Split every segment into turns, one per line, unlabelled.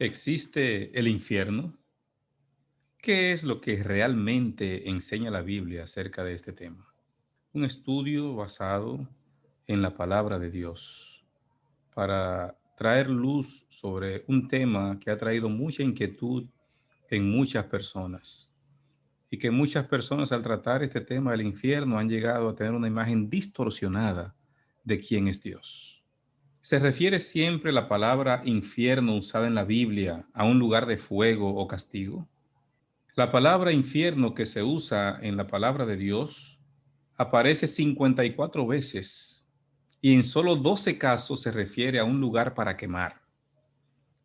¿Existe el infierno? ¿Qué es lo que realmente enseña la Biblia acerca de este tema? Un estudio basado en la palabra de Dios para traer luz sobre un tema que ha traído mucha inquietud en muchas personas y que muchas personas al tratar este tema del infierno han llegado a tener una imagen distorsionada de quién es Dios. ¿Se refiere siempre la palabra infierno usada en la Biblia a un lugar de fuego o castigo? La palabra infierno que se usa en la palabra de Dios aparece 54 veces y en solo 12 casos se refiere a un lugar para quemar.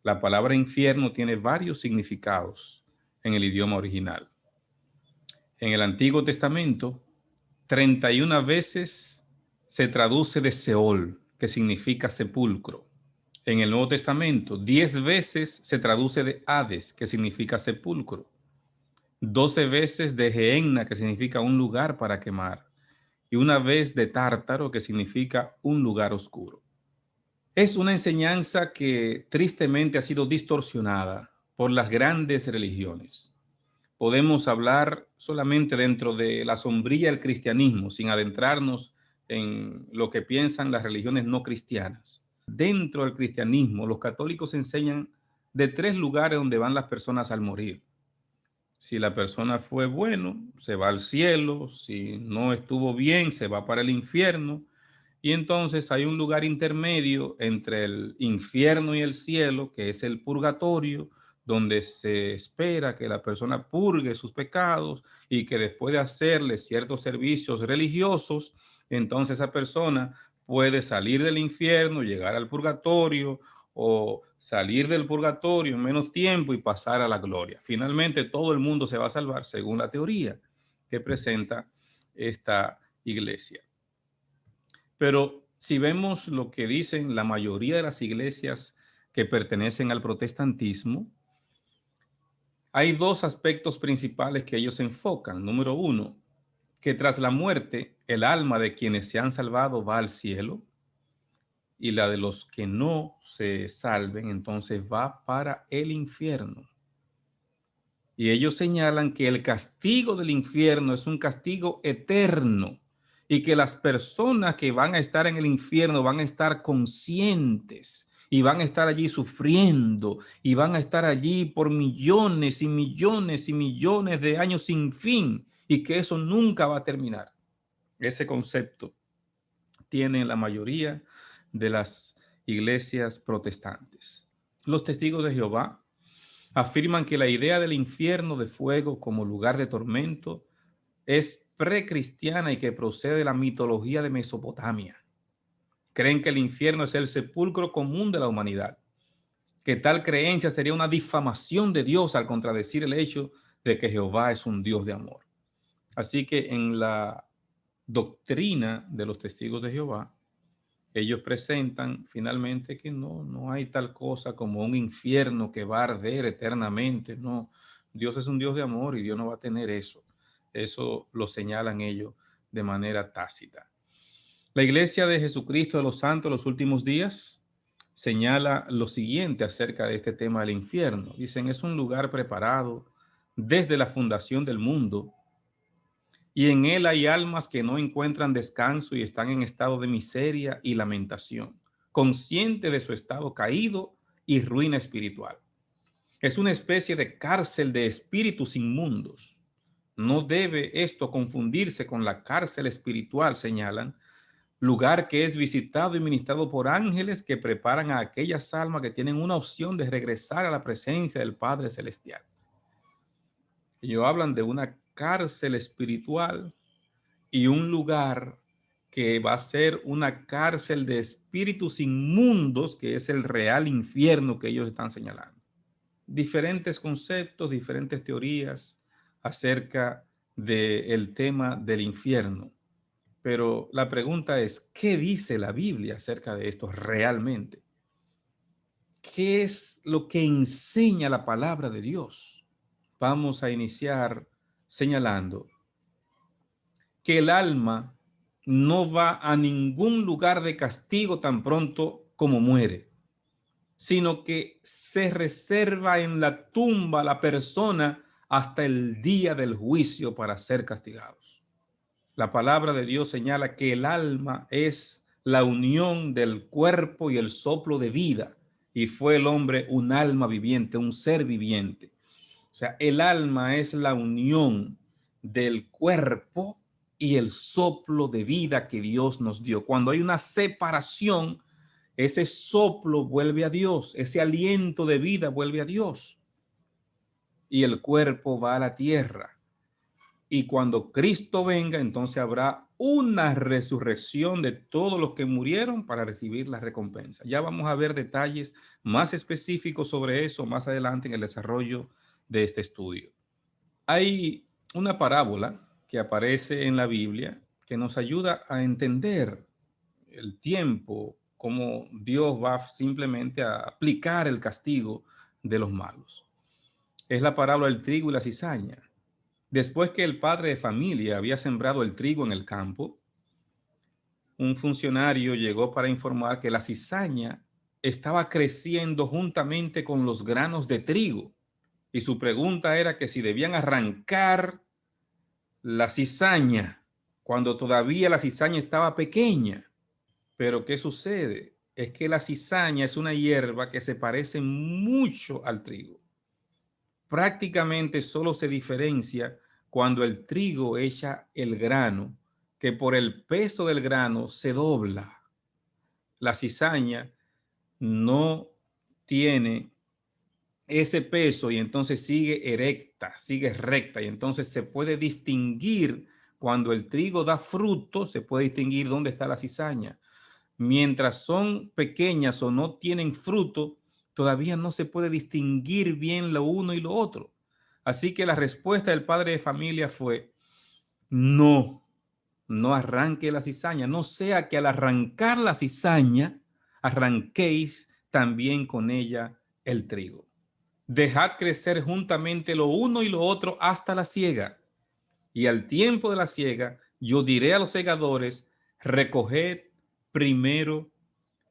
La palabra infierno tiene varios significados en el idioma original. En el Antiguo Testamento, 31 veces se traduce de Seol, que significa sepulcro. En el Nuevo Testamento, 10 veces se traduce de Hades, que significa sepulcro. 12 veces de Gehenna, que significa un lugar para quemar, y una vez de Tártaro, que significa un lugar oscuro. Es una enseñanza que tristemente ha sido distorsionada por las grandes religiones. Podemos hablar solamente dentro de la sombrilla del cristianismo, sin adentrarnos en lo que piensan las religiones no cristianas. Dentro del cristianismo, los católicos enseñan de tres lugares donde van las personas al morir. Si la persona fue bueno, se va al cielo. Si no estuvo bien, se va para el infierno. Y entonces hay un lugar intermedio entre el infierno y el cielo, que es el purgatorio, donde se espera que la persona purgue sus pecados y que después de hacerle ciertos servicios religiosos, entonces esa persona puede salir del infierno, llegar al purgatorio o salir del purgatorio en menos tiempo y pasar a la gloria. Finalmente, todo el mundo se va a salvar según la teoría que presenta esta iglesia. Pero si vemos lo que dicen la mayoría de las iglesias que pertenecen al protestantismo, hay dos aspectos principales que ellos enfocan. Número uno, que tras la muerte, el alma de quienes se han salvado va al cielo y la de los que no se salven, entonces va para el infierno. Y ellos señalan que el castigo del infierno es un castigo eterno y que las personas que van a estar en el infierno van a estar conscientes y van a estar allí sufriendo y van a estar allí por millones y millones y millones de años sin fin y que eso nunca va a terminar. Ese concepto tiene la mayoría de las iglesias protestantes. Los testigos de Jehová afirman que la idea del infierno de fuego como lugar de tormento es precristiana y que procede de la mitología de Mesopotamia. Creen que el infierno es el sepulcro común de la humanidad, que tal creencia sería una difamación de Dios al contradecir el hecho de que Jehová es un Dios de amor. Así que en la doctrina de los testigos de Jehová, ellos presentan finalmente que no hay tal cosa como un infierno que va a arder eternamente. No, Dios es un Dios de amor y Dios no va a tener eso. Eso lo señalan ellos de manera tácita. La Iglesia de Jesucristo de los Santos de los últimos días señala lo siguiente acerca de este tema del infierno. Dicen, es un lugar preparado desde la fundación del mundo y en él hay almas que no encuentran descanso y están en estado de miseria y lamentación, consciente de su estado caído y ruina espiritual. Es una especie de cárcel de espíritus inmundos. No debe esto confundirse con la cárcel espiritual, señalan, lugar que es visitado y ministrado por ángeles que preparan a aquellas almas que tienen una opción de regresar a la presencia del Padre Celestial. Ellos hablan de una cárcel espiritual y un lugar que va a ser una cárcel de espíritus inmundos, que es el real infierno que ellos están señalando. Diferentes conceptos, diferentes teorías acerca del tema del infierno. Pero la pregunta es, ¿qué dice la Biblia acerca de esto realmente? ¿Qué es lo que enseña la palabra de Dios? Vamos a iniciar señalando que el alma no va a ningún lugar de castigo tan pronto como muere. sino que se reserva en la tumba a la persona hasta el día del juicio para ser castigados. La palabra de Dios señala que el alma es la unión del cuerpo y el soplo de vida, y fue el hombre un alma viviente, un ser viviente. O sea, el alma es la unión del cuerpo y el soplo de vida que Dios nos dio. Cuando hay una separación, ese soplo vuelve a Dios, ese aliento de vida vuelve a Dios y el cuerpo va a la tierra. Y cuando Cristo venga, entonces habrá una resurrección de todos los que murieron para recibir la recompensa. Ya vamos a ver detalles más específicos sobre eso más adelante en el desarrollo de este estudio. Hay una parábola que aparece en la Biblia que nos ayuda a entender el tiempo, cómo Dios va simplemente a aplicar el castigo de los malos. Es la parábola del trigo y la cizaña. Después que el padre de familia había sembrado el trigo en el campo, un funcionario llegó para informar que la cizaña estaba creciendo juntamente con los granos de trigo. Y su pregunta era que si debían arrancar la cizaña cuando todavía la cizaña estaba pequeña. Pero ¿qué sucede? Es que la cizaña es una hierba que se parece mucho al trigo. Prácticamente solo se diferencia cuando el trigo echa el grano, que por el peso del grano se dobla. La cizaña no tiene ese peso y entonces sigue erecta, sigue recta y entonces se puede distinguir cuando el trigo da fruto, se puede distinguir dónde está la cizaña. Mientras son pequeñas o no tienen fruto, todavía no se puede distinguir bien lo uno y lo otro. Así que la respuesta del padre de familia fue, no, no arranque la cizaña, no sea que al arrancar la cizaña, arranquéis también con ella el trigo. Dejad crecer juntamente lo uno y lo otro hasta la siega. Y al tiempo de la siega, yo diré a los segadores, recoged primero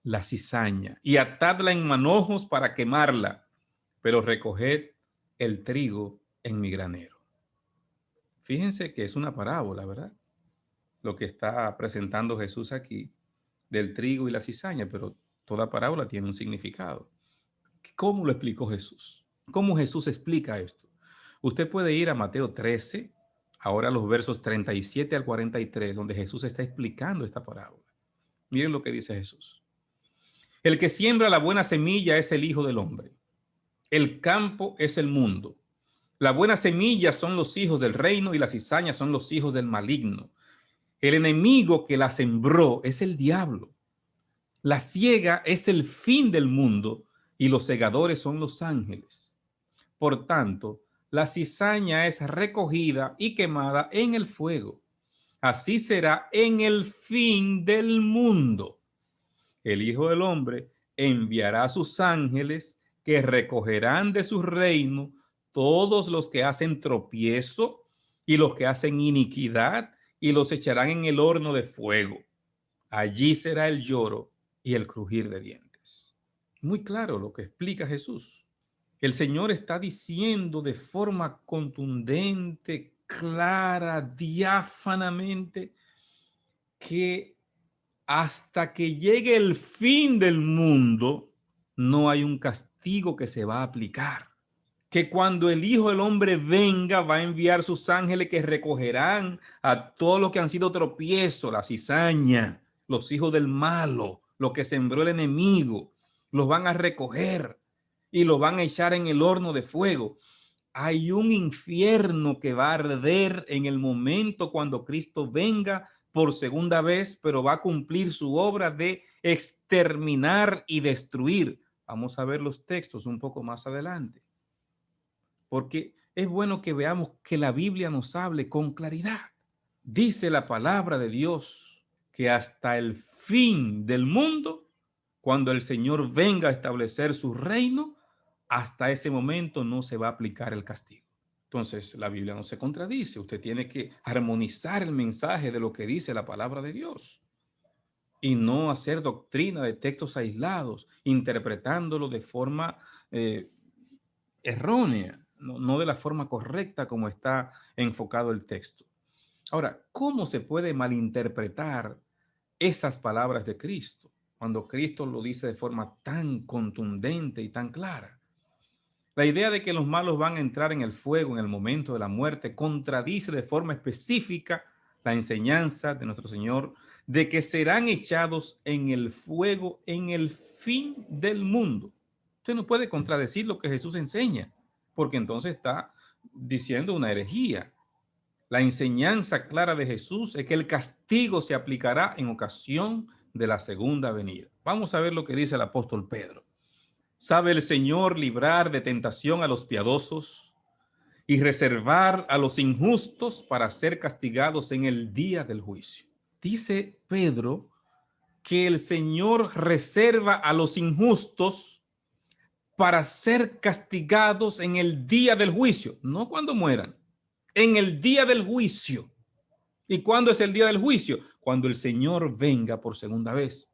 la cizaña y atadla en manojos para quemarla, pero recoged el trigo en mi granero. Fíjense que es una parábola, ¿verdad? Lo que está presentando Jesús aquí del trigo y la cizaña, pero toda parábola tiene un significado. ¿Cómo lo explicó Jesús? ¿Cómo Jesús explica esto? Usted puede ir a Mateo 13, ahora los versos 37 al 43, donde Jesús está explicando esta parábola. Miren lo que dice Jesús. El que siembra la buena semilla es el Hijo del Hombre. El campo es el mundo. La buena semilla son los hijos del reino y las cizañas son los hijos del maligno. El enemigo que la sembró es el diablo. La siega es el fin del mundo y los segadores son los ángeles. Por tanto, la cizaña es recogida y quemada en el fuego. Así será en el fin del mundo. El Hijo del Hombre enviará a sus ángeles que recogerán de su reino todos los que hacen tropiezo y los que hacen iniquidad y los echarán en el horno de fuego. Allí será el lloro y el crujir de dientes. Muy claro lo que explica Jesús. El Señor está diciendo de forma contundente, clara, diáfanamente, que hasta que llegue el fin del mundo, no hay un castigo que se va a aplicar. Que cuando el Hijo del Hombre venga, va a enviar sus ángeles que recogerán a todos los que han sido tropiezo, la cizaña, los hijos del malo, lo que sembró el enemigo, los van a recoger y los van a echar en el horno de fuego. Hay un infierno que va a arder en el momento cuando Cristo venga por segunda vez, pero va a cumplir su obra de exterminar y destruir. Vamos a ver los textos un poco más adelante, porque es bueno que veamos que la Biblia nos hable con claridad. Dice la palabra de Dios que hasta el fin del mundo, cuando el Señor venga a establecer su reino, hasta ese momento no se va a aplicar el castigo. Entonces, la Biblia no se contradice. Usted tiene que armonizar el mensaje de lo que dice la palabra de Dios. y no hacer doctrina de textos aislados, interpretándolo de forma eh, errónea, no de la forma correcta como está enfocado el texto. Ahora, ¿cómo se puede malinterpretar esas palabras de Cristo cuando Cristo lo dice de forma tan contundente y tan clara? La idea de que los malos van a entrar en el fuego en el momento de la muerte contradice de forma específica la enseñanza de nuestro Señor de que serán echados en el fuego en el fin del mundo. Usted no puede contradecir lo que Jesús enseña, porque entonces está diciendo una herejía. La enseñanza clara de Jesús es que el castigo se aplicará en ocasión de la segunda venida. Vamos a ver lo que dice el apóstol Pedro. ¿Sabe el Señor librar de tentación a los piadosos y reservar a los injustos para ser castigados en el día del juicio? Dice Pedro que el Señor reserva a los injustos para ser castigados en el día del juicio, no cuando mueran, en el día del juicio. ¿Y cuándo es el día del juicio? Cuando el Señor venga por segunda vez.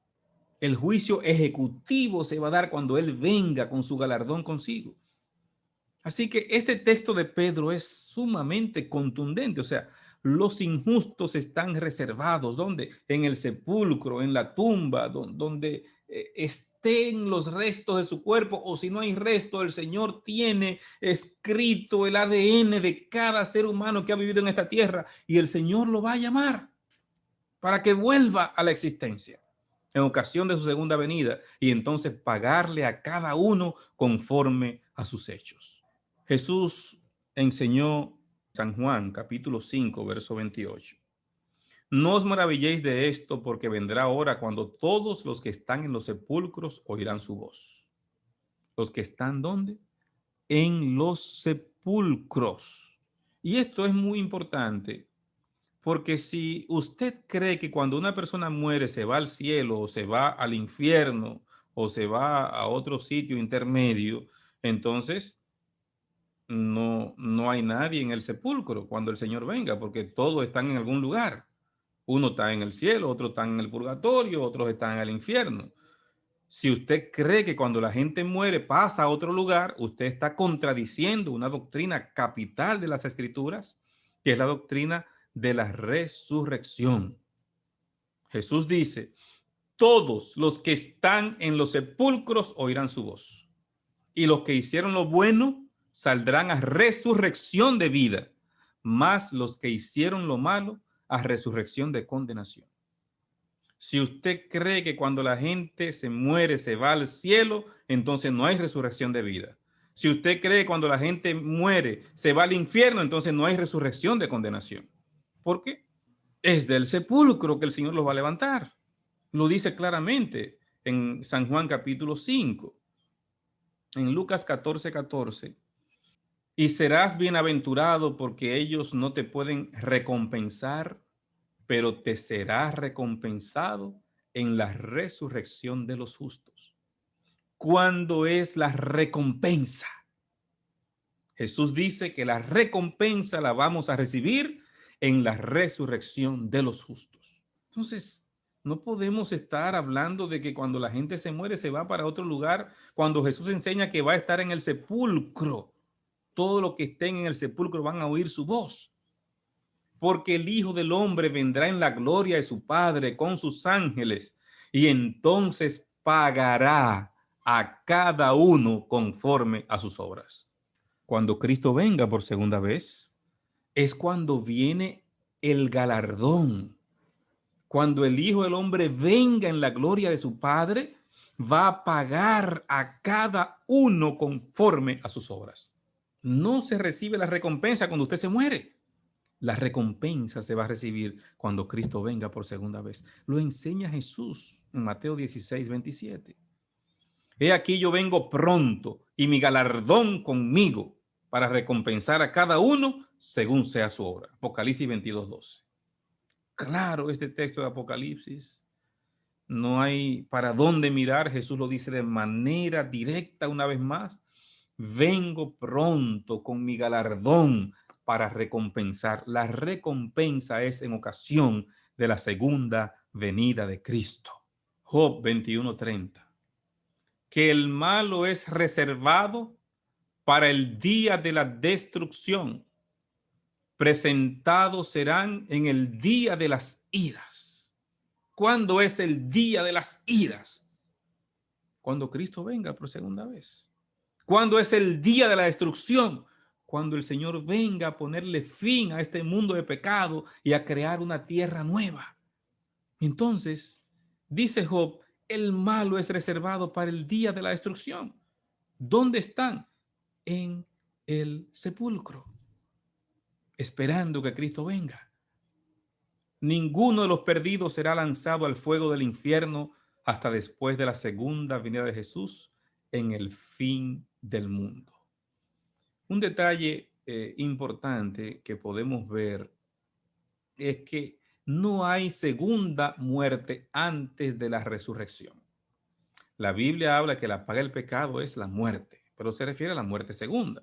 El juicio ejecutivo se va a dar cuando Él venga con su galardón consigo. Así que este texto de Pedro es sumamente contundente. O sea, los injustos están reservados. ¿Dónde? En el sepulcro, en la tumba, donde estén los restos de su cuerpo, o si no hay resto, el Señor tiene escrito el ADN de cada ser humano que ha vivido en esta tierra y el Señor lo va a llamar para que vuelva a la existencia en ocasión de su segunda venida y entonces pagarle a cada uno conforme a sus hechos. Jesús enseñó San Juan capítulo 5 verso 28. No os maravilléis de esto, porque vendrá hora cuando todos los que están en los sepulcros oirán su voz. ¿Los que están dónde? En los sepulcros. Y esto es muy importante, porque si usted cree que cuando una persona muere se va al cielo o se va al infierno o se va a otro sitio intermedio, entonces no hay nadie en el sepulcro cuando el Señor venga, porque todos están en algún lugar. Uno está en el cielo, otro está en el purgatorio, otros están en el infierno. Si usted cree que cuando la gente muere pasa a otro lugar, usted está contradiciendo una doctrina capital de las Escrituras, que es la doctrina de la resurrección. Jesús dice, todos los que están en los sepulcros oirán su voz, y los que hicieron lo bueno saldrán a resurrección de vida, más los que hicieron lo malo a resurrección de condenación. Si usted cree que cuando la gente se muere se va al cielo, entonces no hay resurrección de vida. Si usted cree que cuando la gente muere se va al infierno, entonces no hay resurrección de condenación. ¿Por qué? Es del sepulcro que el Señor los va a levantar. Lo dice claramente en San Juan capítulo 5, en Lucas 14:14. Y serás bienaventurado porque ellos no te pueden recompensar, pero te será recompensado en la resurrección de los justos. ¿Cuándo es la recompensa? Jesús dice que la recompensa la vamos a recibir en la resurrección de los justos. Entonces, no podemos estar hablando de que cuando la gente se muere se va para otro lugar, cuando Jesús enseña que va a estar en el sepulcro. Todo lo que estén en el sepulcro van a oír su voz. Porque el Hijo del Hombre vendrá en la gloria de su Padre con sus ángeles y entonces pagará a cada uno conforme a sus obras. Cuando Cristo venga por segunda vez, es cuando viene el galardón. Cuando el Hijo del Hombre venga en la gloria de su Padre, va a pagar a cada uno conforme a sus obras. No se recibe la recompensa cuando usted se muere. La recompensa se va a recibir cuando Cristo venga por segunda vez. Lo enseña Jesús en Mateo 16:27. He aquí yo vengo pronto y mi galardón conmigo para recompensar a cada uno según sea su obra. Apocalipsis 22:12. Claro, este texto de Apocalipsis, no hay para dónde mirar. Jesús lo dice de manera directa una vez más. Vengo pronto con mi galardón para recompensar. La recompensa es en ocasión de la segunda venida de Cristo. Job 21:30. Que el malo es reservado para el día de la destrucción. Presentados serán en el día de las iras. ¿Cuándo es el día de las iras? Cuando Cristo venga por segunda vez. ¿Cuándo es el día de la destrucción? Cuando el Señor venga a ponerle fin a este mundo de pecado y a crear una tierra nueva. Entonces, dice Job, el malo es reservado para el día de la destrucción. ¿Dónde están? En el sepulcro, esperando que Cristo venga. Ninguno de los perdidos será lanzado al fuego del infierno hasta después de la segunda venida de Jesús en el fin del mundo. Un detalle importante que podemos ver es que no hay segunda muerte antes de la resurrección. La Biblia habla que la paga del pecado es la muerte, pero se refiere a la muerte segunda,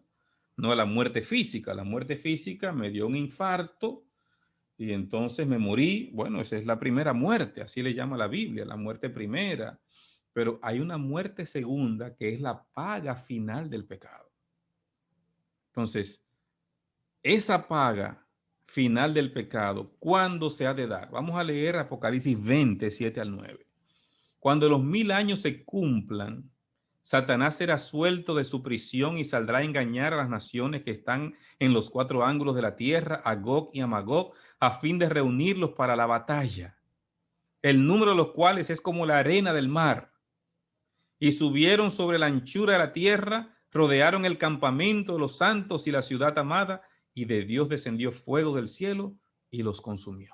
no a la muerte física. La muerte física me dio un infarto y entonces me morí. Bueno, esa es la primera muerte, así le llama la Biblia, la muerte primera. Pero hay una muerte segunda que es la paga final del pecado. Entonces, esa paga final del pecado, ¿cuándo se ha de dar? Vamos a leer Apocalipsis 20:7-9. Cuando los 1000 años se cumplan, Satanás será suelto de su prisión y saldrá a engañar a las naciones que están en los 4 ángulos de la tierra, a Gog y a Magog, a fin de reunirlos para la batalla, el número de los cuales es como la arena del mar. Y subieron sobre la anchura de la tierra, rodearon el campamento de los santos y la ciudad amada, y de Dios descendió fuego del cielo y los consumió.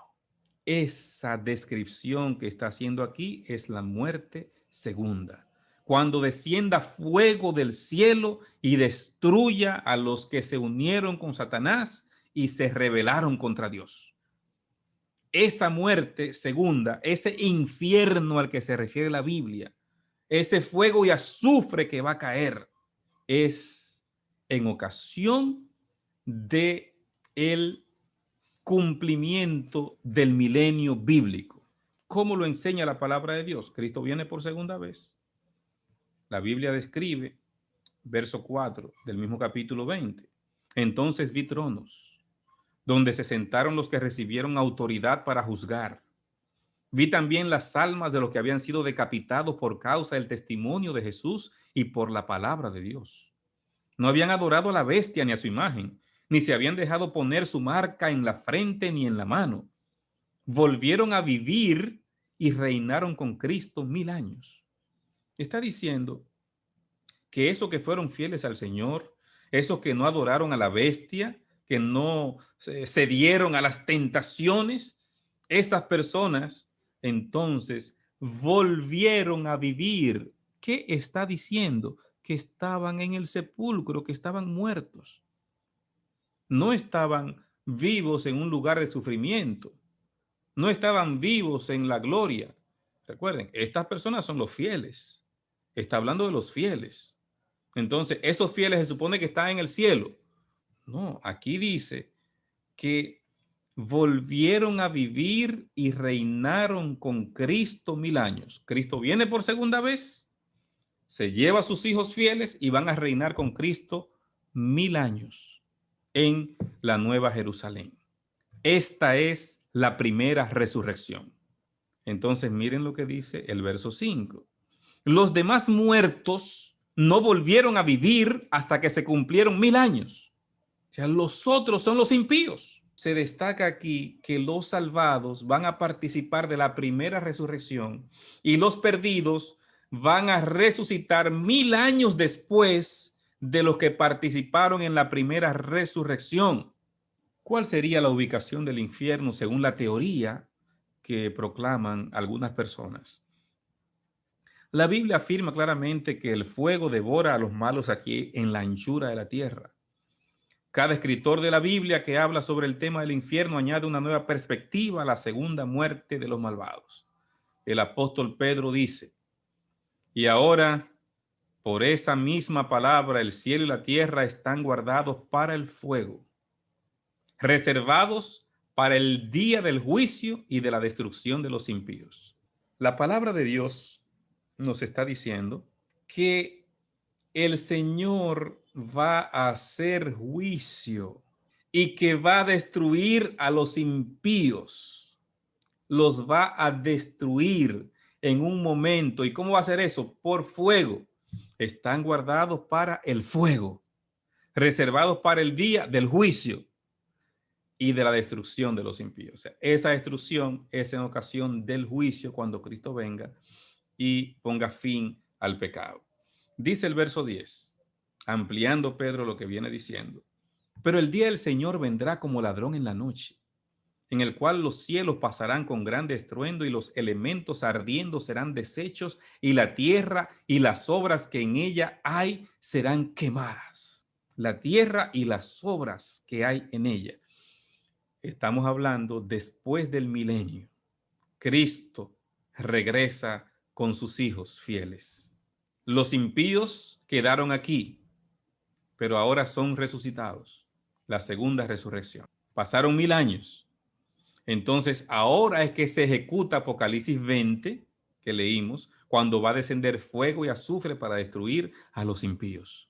Esa descripción que está haciendo aquí es la muerte segunda. Cuando descienda fuego del cielo y destruya a los que se unieron con Satanás y se rebelaron contra Dios. Esa muerte segunda, ese infierno al que se refiere la Biblia, ese fuego y azufre que va a caer, es en ocasión de el cumplimiento del milenio bíblico. ¿Cómo lo enseña la palabra de Dios? Cristo viene por segunda vez. La Biblia describe, verso 4 del mismo capítulo 20. Entonces vi tronos, donde se sentaron los que recibieron autoridad para juzgar. Vi también las almas de los que habían sido decapitados por causa del testimonio de Jesús y por la palabra de Dios. No habían adorado a la bestia ni a su imagen, ni se habían dejado poner su marca en la frente ni en la mano. Volvieron a vivir y reinaron con Cristo 1000 años. Está diciendo que esos que fueron fieles al Señor, esos que no adoraron a la bestia, que no cedieron a las tentaciones, esas personas entonces volvieron a vivir. ¿Qué está diciendo? Que estaban en el sepulcro, que estaban muertos. No estaban vivos en un lugar de sufrimiento. No estaban vivos en la gloria. Recuerden, estas personas son los fieles. Está hablando de los fieles. Entonces, esos fieles se supone que están en el cielo. No, aquí dice que volvieron a vivir y reinaron con Cristo 1000 años. Cristo viene por segunda vez, se lleva a sus hijos fieles y van a reinar con Cristo 1000 años en la Nueva Jerusalén. Esta es la primera resurrección. Entonces miren lo que dice el verso 5. Los demás muertos no volvieron a vivir hasta que se cumplieron 1000 años. O sea, los otros son los impíos. Se destaca aquí que los salvados van a participar de la primera resurrección y los perdidos van a resucitar 1000 años después de los que participaron en la primera resurrección. ¿Cuál sería la ubicación del infierno según la teoría que proclaman algunas personas? La Biblia afirma claramente que el fuego devora a los malos aquí en la anchura de la tierra. Cada escritor de la Biblia que habla sobre el tema del infierno añade una nueva perspectiva a la segunda muerte de los malvados. El apóstol Pedro dice, y ahora, por esa misma palabra, el cielo y la tierra están guardados para el fuego, reservados para el día del juicio y de la destrucción de los impíos. La palabra de Dios nos está diciendo que el Señor va a hacer juicio y que va a destruir a los impíos. Los va a destruir en un momento. ¿Y cómo va a hacer eso? Por fuego. Están guardados para el fuego, reservados para el día del juicio y de la destrucción de los impíos. O sea, esa destrucción es en ocasión del juicio cuando Cristo venga y ponga fin al pecado. Dice el verso 10, ampliando Pedro lo que viene diciendo, pero el día del Señor vendrá como ladrón en la noche, en el cual los cielos pasarán con grande estruendo y los elementos ardiendo serán deshechos y la tierra y las obras que en ella hay serán quemadas. La tierra y las obras que hay en ella. Estamos hablando después del milenio. Cristo regresa con sus hijos fieles. Los impíos quedaron aquí, pero ahora son resucitados. La segunda resurrección. Pasaron 1000 años. Entonces, ahora es que se ejecuta Apocalipsis 20, que leímos, cuando va a descender fuego y azufre para destruir a los impíos.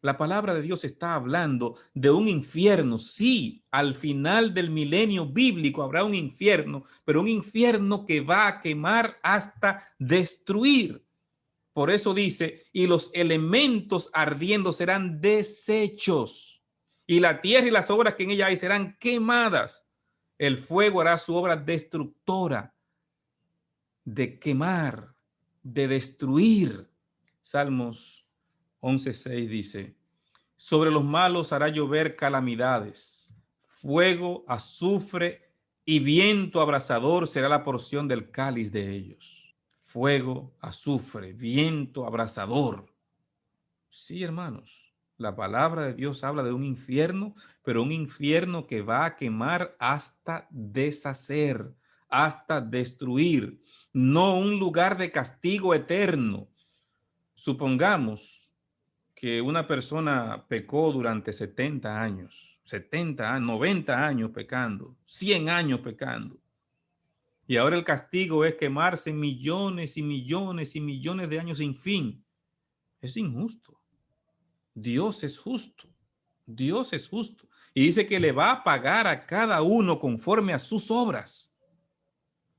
La palabra de Dios está hablando de un infierno. Sí, al final del milenio bíblico habrá un infierno, pero un infierno que va a quemar hasta destruir. Por eso dice, y los elementos ardiendo serán deshechos, y la tierra y las obras que en ella hay serán quemadas. El fuego hará su obra destructora, de quemar, de destruir. Salmos 11:6 dice, sobre los malos hará llover calamidades, fuego, azufre y viento abrasador será la porción del cáliz de ellos. Fuego, azufre, viento abrasador. Sí, hermanos, la palabra de Dios habla de un infierno, pero un infierno que va a quemar hasta deshacer, hasta destruir, no un lugar de castigo eterno. Supongamos que una persona pecó durante 70 años, 70 años, 90 años pecando, 100 años pecando. Y ahora el castigo es quemarse millones y millones y millones de años sin fin. Es injusto. Dios es justo. Dios es justo. Y dice que le va a pagar a cada uno conforme a sus obras.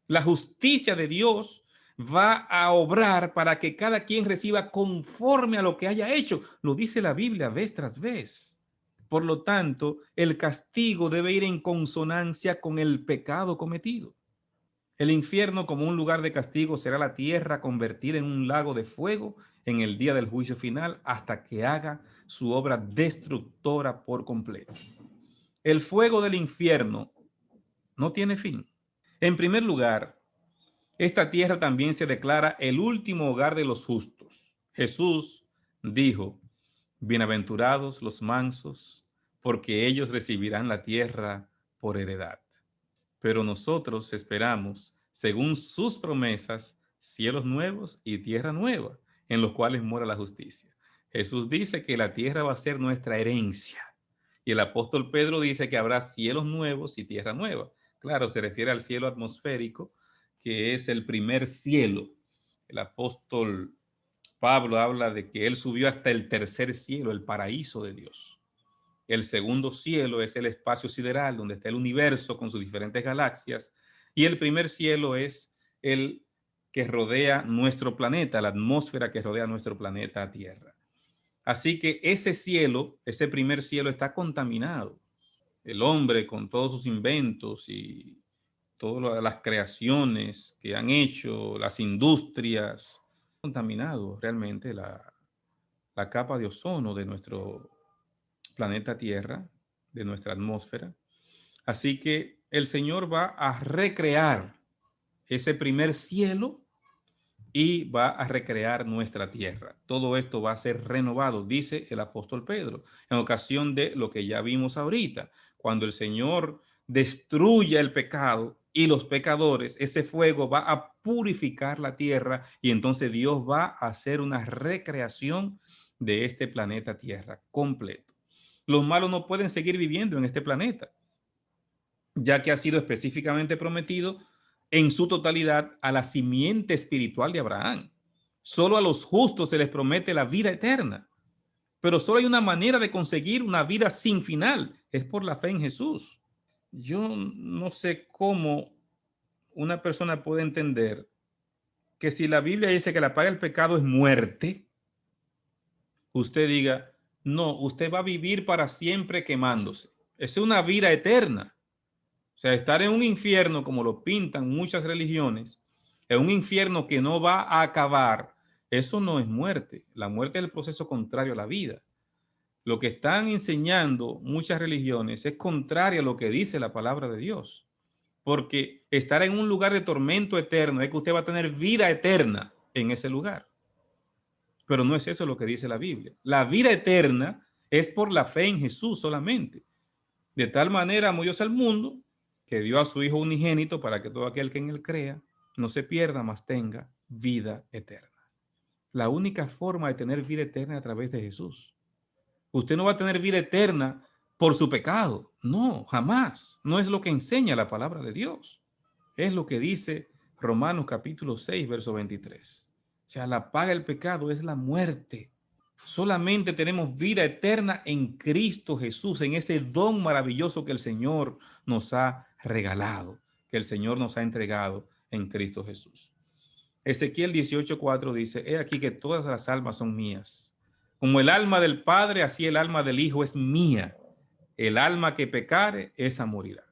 La justicia de Dios va a obrar para que cada quien reciba conforme a lo que haya hecho. Lo dice la Biblia vez tras vez. Por lo tanto, el castigo debe ir en consonancia con el pecado cometido. El infierno como un lugar de castigo será la tierra convertida en un lago de fuego en el día del juicio final hasta que haga su obra destructora por completo. El fuego del infierno no tiene fin. En primer lugar, esta tierra también se declara el último hogar de los justos. Jesús dijo, bienaventurados los mansos, porque ellos recibirán la tierra por heredad. Pero nosotros esperamos, según sus promesas, cielos nuevos y tierra nueva, en los cuales mora la justicia. Jesús dice que la tierra va a ser nuestra herencia. Y el apóstol Pedro dice que habrá cielos nuevos y tierra nueva. Claro, se refiere al cielo atmosférico, que es el primer cielo. El apóstol Pablo habla de que él subió hasta el tercer cielo, el paraíso de Dios. El segundo cielo es el espacio sideral, donde está el universo con sus diferentes galaxias. Y el primer cielo es el que rodea nuestro planeta, la atmósfera que rodea nuestro planeta Tierra. Así que ese cielo, ese primer cielo está contaminado. El hombre con todos sus inventos y todas las creaciones que han hecho, las industrias, contaminado realmente la capa de ozono de nuestro planeta Tierra, de nuestra atmósfera. Así que el Señor va a recrear ese primer cielo y va a recrear nuestra tierra. Todo esto va a ser renovado, dice el apóstol Pedro, en ocasión de lo que ya vimos ahorita. Cuando el Señor destruya el pecado y los pecadores, ese fuego va a purificar la tierra y entonces Dios va a hacer una recreación de este planeta Tierra completo. Los malos no pueden seguir viviendo en este planeta. ya que ha sido específicamente prometido en su totalidad a la simiente espiritual de Abraham. Solo a los justos se les promete la vida eterna, pero solo hay una manera de conseguir una vida sin final, es por la fe en Jesús. Yo no sé cómo una persona puede entender que si la Biblia dice que la paga del pecado es muerte, usted diga, no, usted va a vivir para siempre quemándose. Es una vida eterna. O sea, estar en un infierno, como lo pintan muchas religiones, en un infierno que no va a acabar, eso no es muerte. La muerte es el proceso contrario a la vida. Lo que están enseñando muchas religiones es contrario a lo que dice la palabra de Dios. Porque estar en un lugar de tormento eterno es que usted va a tener vida eterna en ese lugar. Pero no es eso lo que dice la Biblia. La vida eterna es por la fe en Jesús solamente. De tal manera amó Dios al mundo que dio a su Hijo unigénito para que todo aquel que en él crea no se pierda, mas tenga vida eterna. La única forma de tener vida eterna es a través de Jesús. Usted no va a tener vida eterna por su pecado. No, jamás. No es lo que enseña la palabra de Dios. Es lo que dice Romanos capítulo 6, verso 23. O sea, la paga del pecado es la muerte. Solamente tenemos vida eterna en Cristo Jesús, en ese don maravilloso que el Señor nos ha regalado, que el Señor nos ha entregado en Cristo Jesús. Ezequiel 18:4 dice, he aquí que todas las almas son mías. Como el alma del Padre, así el alma del Hijo es mía. El alma que pecare, esa morirá.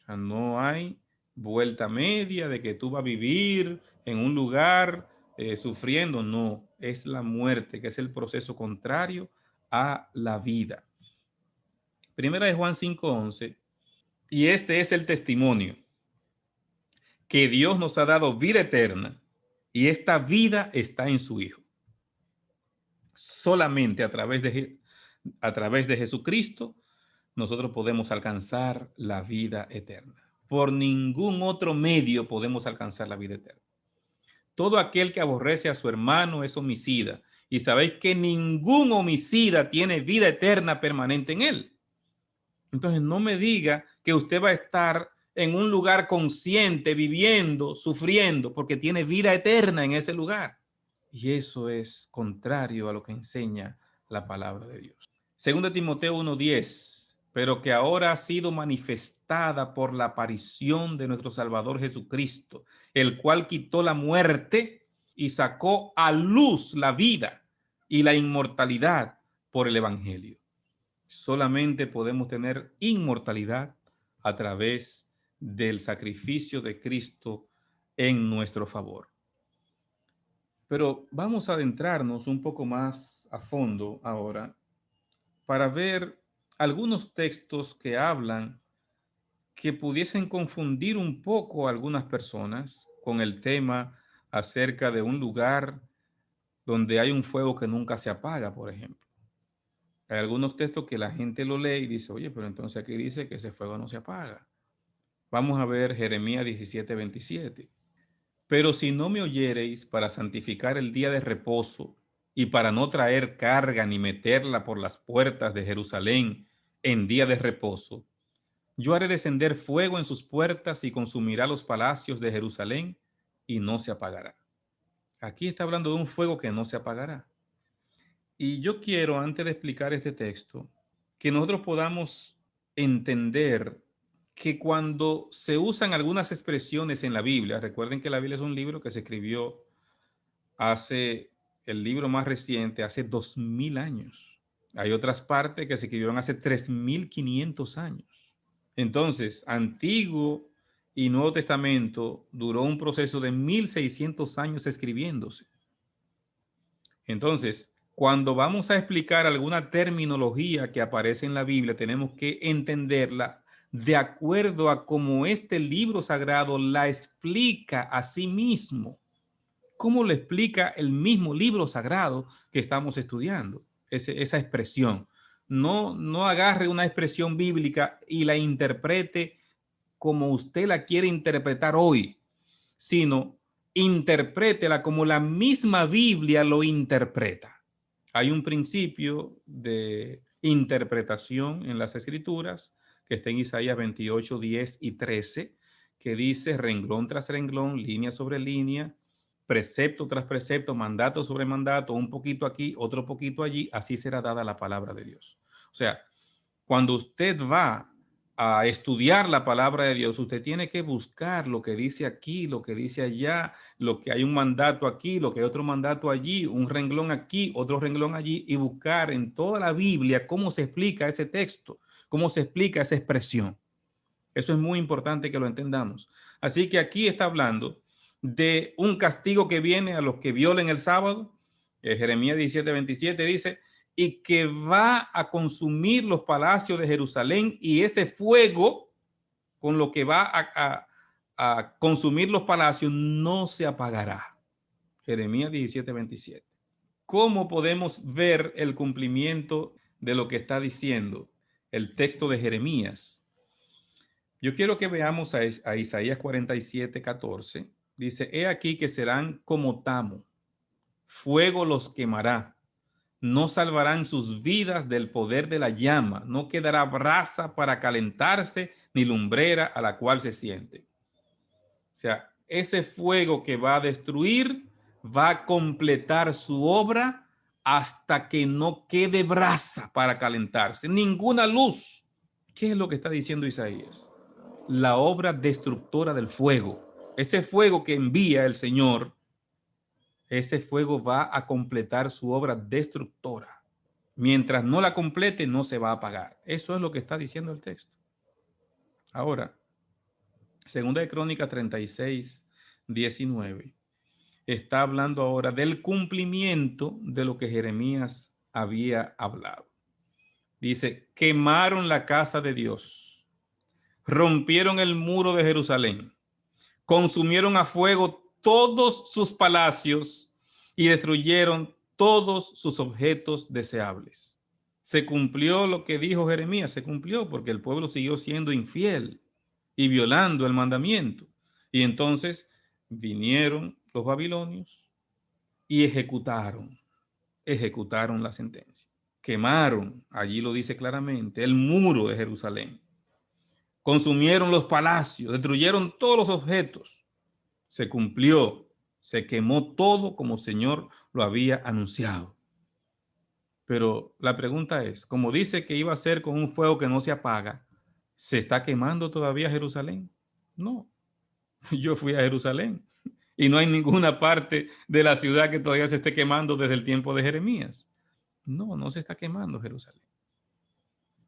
O sea, no hay vuelta media de que tú vas a vivir en un lugar sufriendo. No, es la muerte, que es el proceso contrario a la vida. Primera de Juan 5:11. Y este es el testimonio, que Dios nos ha dado vida eterna y esta vida está en su Hijo. Solamente a través de Jesucristo nosotros podemos alcanzar la vida eterna. Por ningún otro medio podemos alcanzar la vida eterna. Todo aquel que aborrece a su hermano es homicida. Y sabéis que ningún homicida tiene vida eterna permanente en él. Entonces no me diga que usted va a estar en un lugar consciente, viviendo, sufriendo, porque tiene vida eterna en ese lugar. Y eso es contrario a lo que enseña la palabra de Dios. Segunda Timoteo 1:10, pero que ahora ha sido manifestada por la aparición de nuestro Salvador Jesucristo, el cual quitó la muerte y sacó a luz la vida y la inmortalidad por el Evangelio. Solamente podemos tener inmortalidad a través del sacrificio de Cristo en nuestro favor. Pero vamos a adentrarnos un poco más a fondo ahora para ver algunos textos que hablan que pudiesen confundir un poco a algunas personas con el tema acerca de un lugar donde hay un fuego que nunca se apaga, por ejemplo. Hay algunos textos que la gente lo lee y dice, oye, pero entonces aquí dice que ese fuego no se apaga. Vamos a ver Jeremías 17:27. Pero si no me oyereis para santificar el día de reposo y para no traer carga ni meterla por las puertas de Jerusalén en día de reposo, yo haré descender fuego en sus puertas y consumirá los palacios de Jerusalén y no se apagará. Aquí está hablando de un fuego que no se apagará. Y yo quiero, antes de explicar este texto, que nosotros podamos entender que cuando se usan algunas expresiones en la Biblia, recuerden que la Biblia es un libro que se escribió hace, el libro más reciente, hace 2000 años. Hay otras partes que se escribieron hace 3500 años. Entonces, Antiguo y Nuevo Testamento duró un proceso de 1600 años escribiéndose. Entonces, cuando vamos a explicar alguna terminología que aparece en la Biblia, tenemos que entenderla de acuerdo a cómo este libro sagrado la explica a sí mismo. ¿Cómo lo explica el mismo libro sagrado que estamos estudiando? Esa expresión. No agarre una expresión bíblica y la interprete como usted la quiere interpretar hoy, sino interprétela como la misma Biblia lo interpreta. Hay un principio de interpretación en las Escrituras que está en Isaías 28, 10 y 13, que dice renglón tras renglón, línea sobre línea, precepto tras precepto, mandato sobre mandato, un poquito aquí, otro poquito allí, así será dada la palabra de Dios. O sea, cuando usted va a estudiar la palabra de Dios, usted tiene que buscar lo que dice aquí, lo que dice allá, lo que hay un mandato aquí, lo que hay otro mandato allí, un renglón aquí, otro renglón allí, y buscar en toda la Biblia cómo se explica ese texto, cómo se explica esa expresión. Eso es muy importante que lo entendamos. Así que aquí está hablando de un castigo que viene a los que violen el sábado. Jeremías 17, 27 dice, y que va a consumir los palacios de Jerusalén, y ese fuego con lo que va a consumir los palacios no se apagará. Jeremías 17, 27. ¿Cómo podemos ver el cumplimiento de lo que está diciendo el texto de Jeremías? Yo quiero que veamos a Isaías 47, 14. Dice, he aquí que serán como tamo, fuego los quemará, no salvarán sus vidas del poder de la llama, no quedará brasa para calentarse, ni lumbrera a la cual se siente. O sea, ese fuego que va a destruir va a completar su obra hasta que no quede brasa para calentarse, ninguna luz. ¿Qué es lo que está diciendo Isaías? La obra destructora del fuego. Ese fuego que envía el Señor, ese fuego va a completar su obra destructora. Mientras no la complete, no se va a apagar. Eso es lo que está diciendo el texto. Ahora, segunda de Crónicas 36, 19, está hablando ahora del cumplimiento de lo que Jeremías había hablado. Dice, quemaron la casa de Dios, rompieron el muro de Jerusalén, consumieron a fuego todos sus palacios y destruyeron todos sus objetos deseables. Se cumplió lo que dijo Jeremías, se cumplió porque el pueblo siguió siendo infiel y violando el mandamiento. Y entonces vinieron los babilonios y ejecutaron la sentencia. Quemaron, allí lo dice claramente, el muro de Jerusalén. Consumieron los palacios, destruyeron todos los objetos. Se cumplió, se quemó todo como el Señor lo había anunciado. Pero la pregunta es, como dice que iba a ser con un fuego que no se apaga, ¿se está quemando todavía Jerusalén? No, yo fui a Jerusalén y no hay ninguna parte de la ciudad que todavía se esté quemando desde el tiempo de Jeremías. No, no se está quemando Jerusalén.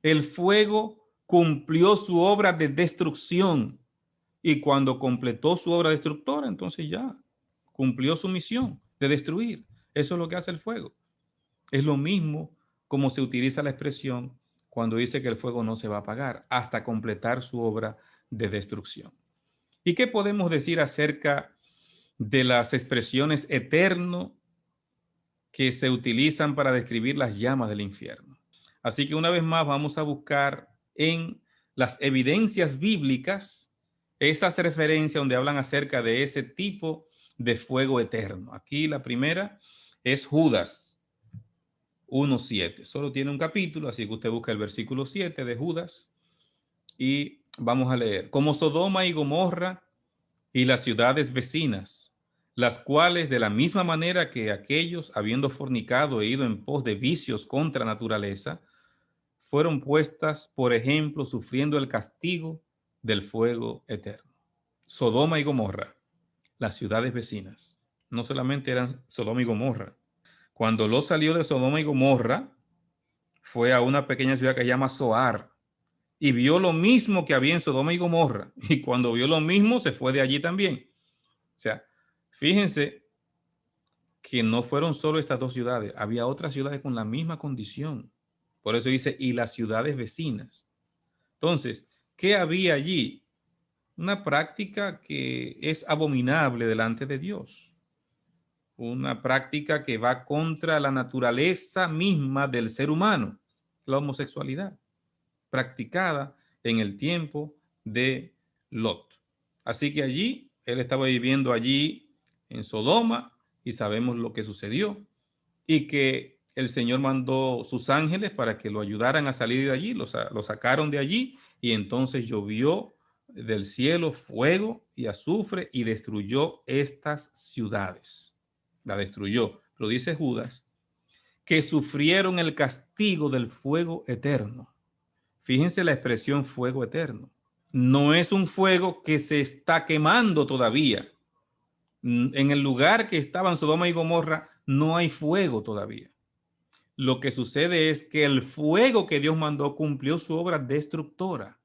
El fuego cumplió su obra de destrucción. Y cuando completó su obra destructora, entonces ya cumplió su misión de destruir. Eso es lo que hace el fuego. Es lo mismo como se utiliza la expresión cuando dice que el fuego no se va a apagar hasta completar su obra de destrucción. ¿Y qué podemos decir acerca de las expresiones eterno que se utilizan para describir las llamas del infierno? Así que una vez más vamos a buscar en las evidencias bíblicas esas referencias donde hablan acerca de ese tipo de fuego eterno. Aquí la primera es Judas 1:7. Solo tiene un capítulo, así que usted busca el versículo 7 de Judas y vamos a leer. Como Sodoma y Gomorra y las ciudades vecinas, las cuales de la misma manera que aquellos, habiendo fornicado e ido en pos de vicios contra naturaleza, fueron puestas, por ejemplo, sufriendo el castigo del fuego eterno. Sodoma y Gomorra, las ciudades vecinas, no solamente eran Sodoma y Gomorra. Cuando Lot salió de Sodoma y Gomorra, fue a una pequeña ciudad que se llama Zoar y vio lo mismo que había en Sodoma y Gomorra. Y cuando vio lo mismo, se fue de allí también. O sea, fíjense que no fueron solo estas dos ciudades, había otras ciudades con la misma condición. Por eso dice, y las ciudades vecinas. Entonces, ¿qué había allí? Una práctica que es abominable delante de Dios. Una práctica que va contra la naturaleza misma del ser humano, la homosexualidad, practicada en el tiempo de Lot. Así que allí, él estaba viviendo allí en Sodoma y sabemos lo que sucedió y que el Señor mandó sus ángeles para que lo ayudaran a salir de allí, lo sacaron de allí y entonces llovió del cielo fuego y azufre y destruyó estas ciudades. La destruyó. Pero dice Judas que sufrieron el castigo del fuego eterno. Fíjense la expresión fuego eterno. No es un fuego que se está quemando todavía. En el lugar que estaban Sodoma y Gomorra no hay fuego todavía. Lo que sucede es que el fuego que Dios mandó cumplió su obra destructora.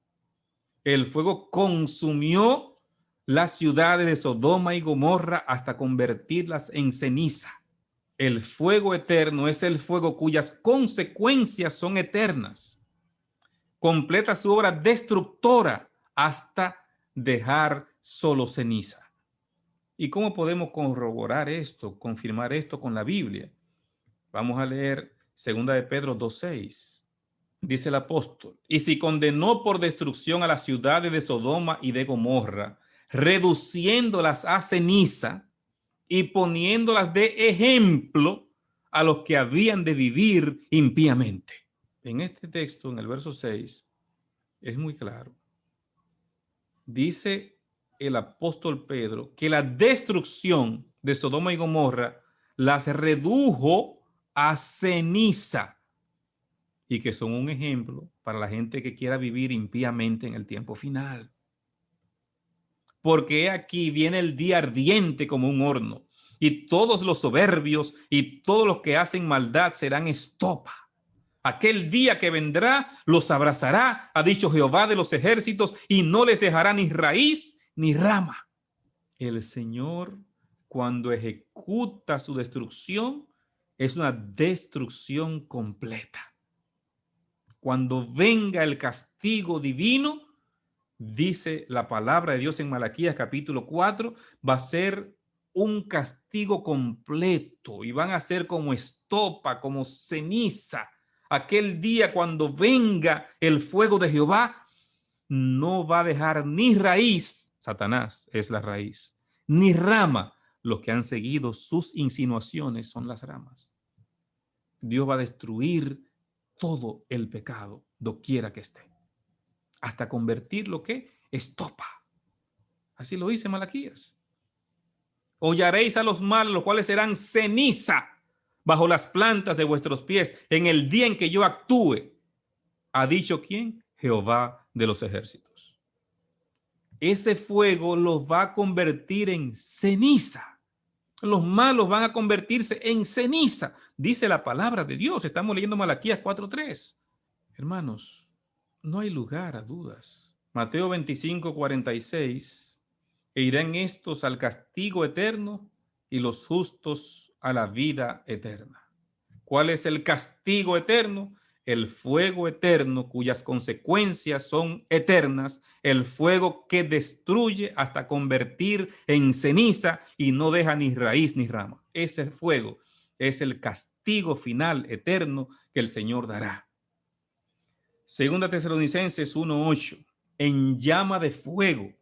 El fuego consumió las ciudades de Sodoma y Gomorra hasta convertirlas en ceniza. El fuego eterno es el fuego cuyas consecuencias son eternas. Completa su obra destructora hasta dejar solo ceniza. ¿Y cómo podemos corroborar esto, confirmar esto con la Biblia? Vamos a leer 2 de Pedro 2:6. Dice el apóstol: y si condenó por destrucción a las ciudades de Sodoma y de Gomorra, reduciéndolas a ceniza y poniéndolas de ejemplo a los que habían de vivir impíamente. En este texto, en el verso 6, es muy claro. Dice el apóstol Pedro que la destrucción de Sodoma y Gomorra las redujo a ceniza y que son un ejemplo para la gente que quiera vivir impíamente en el tiempo final. Porque aquí viene el día ardiente como un horno, y todos los soberbios y todos los que hacen maldad serán estopa. Aquel día que vendrá los abrazará, ha dicho Jehová de los ejércitos, y no les dejará ni raíz ni rama. El Señor, cuando ejecuta su destrucción, es una destrucción completa. Cuando venga el castigo divino, dice la palabra de Dios en Malaquías capítulo 4, va a ser un castigo completo y van a ser como estopa, como ceniza. Aquel día cuando venga el fuego de Jehová, no va a dejar ni raíz, Satanás es la raíz, ni rama. Los que han seguido sus insinuaciones son las ramas. Dios va a destruir todo el pecado, doquiera que esté, hasta convertirlo que estopa. Así lo dice Malaquías. Hollaréis a los malos, los cuales serán ceniza bajo las plantas de vuestros pies en el día en que yo actúe. ¿Ha dicho quién? Jehová de los ejércitos. Ese fuego los va a convertir en ceniza. Los malos van a convertirse en ceniza. Dice la palabra de Dios. Estamos leyendo Malaquías 4:3. Hermanos, no hay lugar a dudas. Mateo 25:46. E irán estos al castigo eterno y los justos a la vida eterna. ¿Cuál es el castigo eterno? El fuego eterno cuyas consecuencias son eternas, el fuego que destruye hasta convertir en ceniza y no deja ni raíz ni rama. Ese fuego es el castigo final eterno que el Señor dará. Segunda Tesalonicenses 1:8, en llama de fuego,